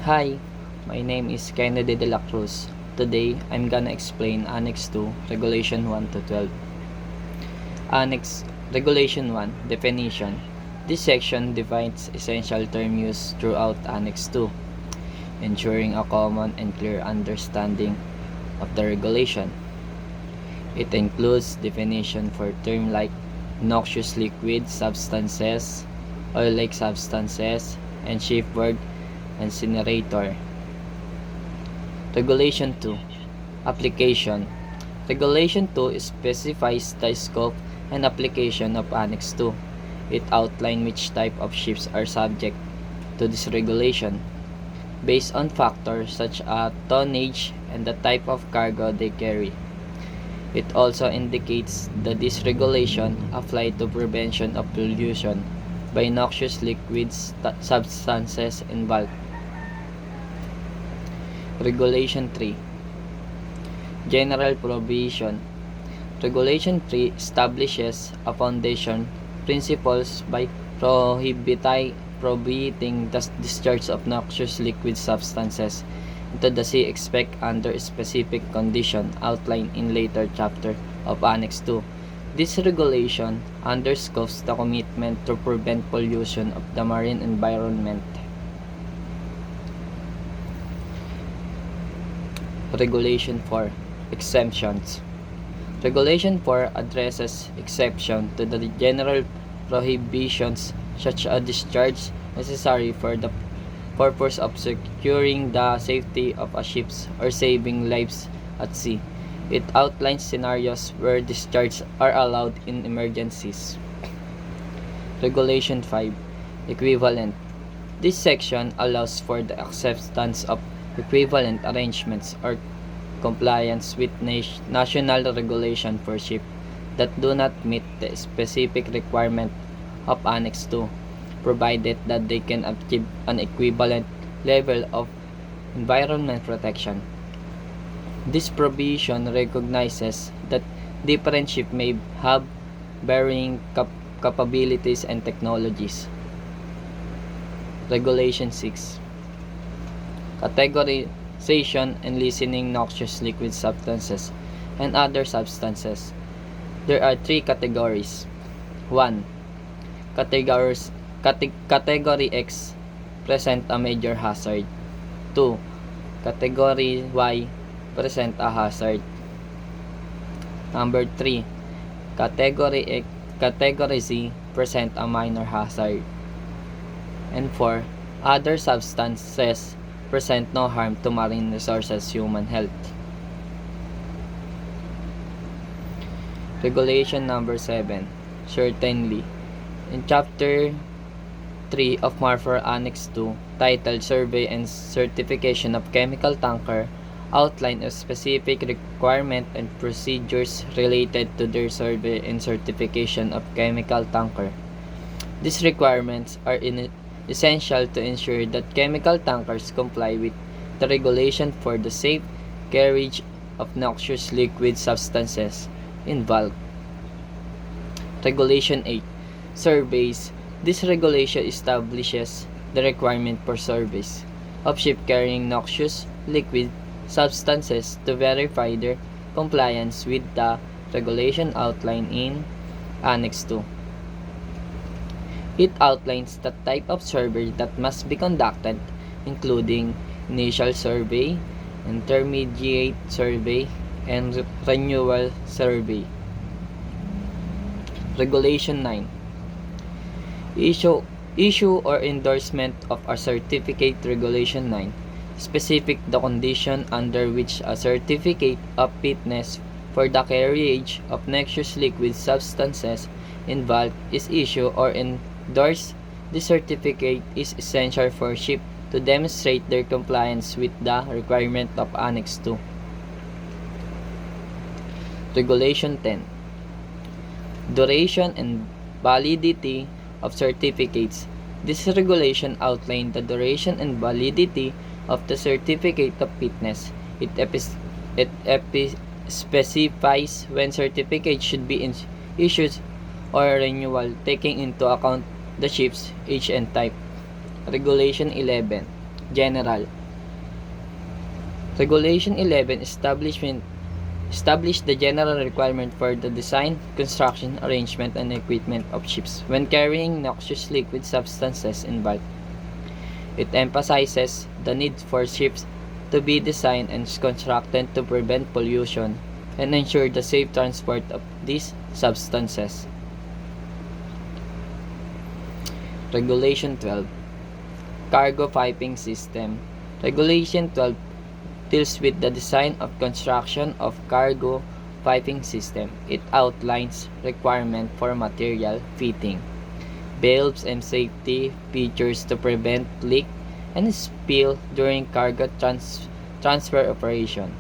Hi, my name is Kennedy de la Cruz. Today, I'm gonna explain Annex 2, Regulation 1 to 12. Annex Regulation 1, Definition. This section defines essential term use throughout Annex 2, ensuring a common and clear understanding of the regulation. It includes definition for terms like noxious liquid substances, oil-like substances, and shipboard incinerator. Regulation 2. Application. Regulation 2 specifies the scope and application of Annex 2. It outlines which type of ships are subject to this regulation, based on factors such as tonnage and the type of cargo they carry. It also indicates that this regulation applies to prevention of pollution by noxious liquids substances in bulk. Regulation 3. General Provision. Regulation 3 establishes a foundation principles by prohibiting the discharge of noxious liquid substances into the sea except under specific condition outlined in later chapter of Annex 2. This regulation underscores the commitment to prevent pollution of the marine environment. Regulation 4. Exemptions. Regulation 4 addresses exception to the general prohibitions such as discharge necessary for the purpose of securing the safety of a ship or saving lives at sea. It outlines scenarios where discharges are allowed in emergencies. Regulation 5. Equivalent. This section allows for the acceptance of equivalent arrangements or compliance with national regulation for ships that do not meet the specific requirement of Annex 2, provided that they can achieve an equivalent level of environment protection. This provision recognizes that different ships may have varying capabilities and technologies. Regulation 6. Categorization and listing noxious liquid substances and other substances. There are three categories. 1. Category X present a major hazard. 2. Category Y present a hazard. Number 3. Category Z present a minor hazard. And 4. Other substances present no harm to marine resources human health. Regulation number 7. Certainly. In Chapter 3 of MARFOR Annex 2, titled Survey and Certification of Chemical Tanker, outline a specific requirement and procedures related to their survey and certification of chemical tanker. These requirements are essential to ensure that chemical tankers comply with the regulation for the safe carriage of noxious liquid substances in bulk. Regulation 8. Surveys. This regulation establishes the requirement for surveys of ships carrying noxious liquid substances to verify their compliance with the regulation outlined in Annex 2. It outlines the type of survey that must be conducted, including initial survey, intermediate survey, and renewal survey. Regulation 9. Issue or endorsement of a certificate. Regulation 9. Specific the condition under which a certificate of fitness for the carriage of noxious liquid substances in bulk is issued or endorsed. This certificate is essential for ships to demonstrate their compliance with the requirement of Annex 2. Regulation 10. Duration and validity of certificates. This regulation outlines the duration and validity of the certificate of fitness. It specifies when certificates should be issued or renewal, taking into account the ship's age and type. Regulation 11. General. Regulation 11 established the general requirement for the design, construction, arrangement, and equipment of ships when carrying noxious liquid substances in bulk. It emphasizes the need for ships to be designed and constructed to prevent pollution and ensure the safe transport of these substances. Regulation 12. Cargo piping system. Regulation 12 deals with the design of construction of cargo piping system. It outlines requirement for material fitting, valves and safety features to prevent leak and spill during cargo transfer operation.